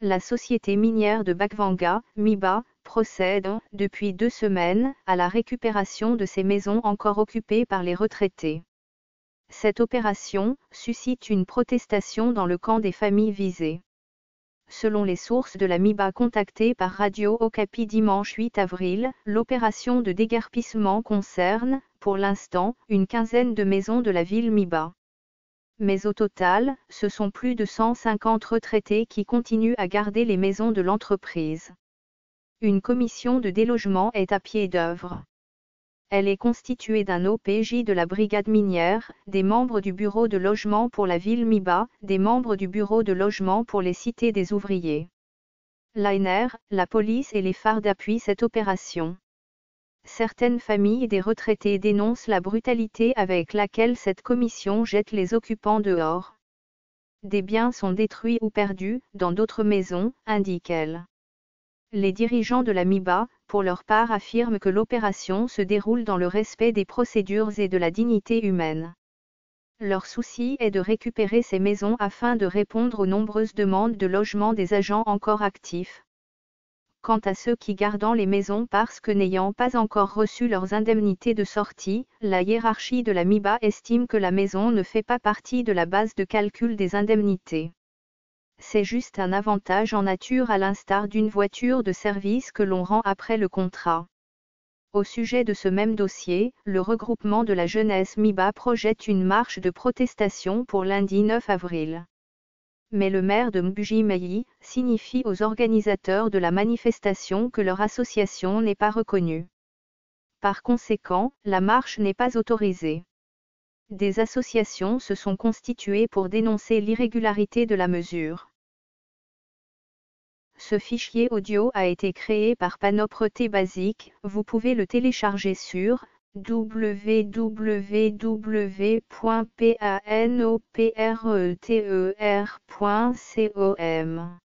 La société minière de Bakwanga, MIBA, procède, depuis 2 semaines, à la récupération de ces maisons encore occupées par les retraités. Cette opération suscite une protestation dans le camp des familles visées. Selon les sources de la MIBA contactées par Radio Okapi dimanche 8 avril, l'opération de déguerpissement concerne, pour l'instant, une quinzaine de maisons de la ville MIBA. Mais au total, ce sont plus de 150 retraités qui continuent à garder les maisons de l'entreprise. Une commission de délogement est à pied d'œuvre. Elle est constituée d'un OPJ de la brigade minière, des membres du bureau de logement pour la ville MIBA, des membres du bureau de logement pour les cités des ouvriers. L'ANR, la police et les FARD appuient cette opération. Certaines familles des retraités dénoncent la brutalité avec laquelle cette commission jette les occupants dehors. Des biens sont détruits ou perdus, dans d'autres maisons, indique-t-elle. Les dirigeants de la MIBA, pour leur part, affirment que l'opération se déroule dans le respect des procédures et de la dignité humaine. Leur souci est de récupérer ces maisons afin de répondre aux nombreuses demandes de logement des agents encore actifs. Quant à ceux qui gardent les maisons parce que n'ayant pas encore reçu leurs indemnités de sortie, la hiérarchie de la MIBA estime que la maison ne fait pas partie de la base de calcul des indemnités. C'est juste un avantage en nature à l'instar d'une voiture de service que l'on rend après le contrat. Au sujet de ce même dossier, le regroupement de la jeunesse MIBA projette une marche de protestation pour lundi 9 avril. Mais le maire de Mbuji-Mayi signifie aux organisateurs de la manifestation que leur association n'est pas reconnue. Par conséquent, la marche n'est pas autorisée. Des associations se sont constituées pour dénoncer l'irrégularité de la mesure. Ce fichier audio a été créé par Panopre Basic, vous pouvez le télécharger sur www.panopreter.com.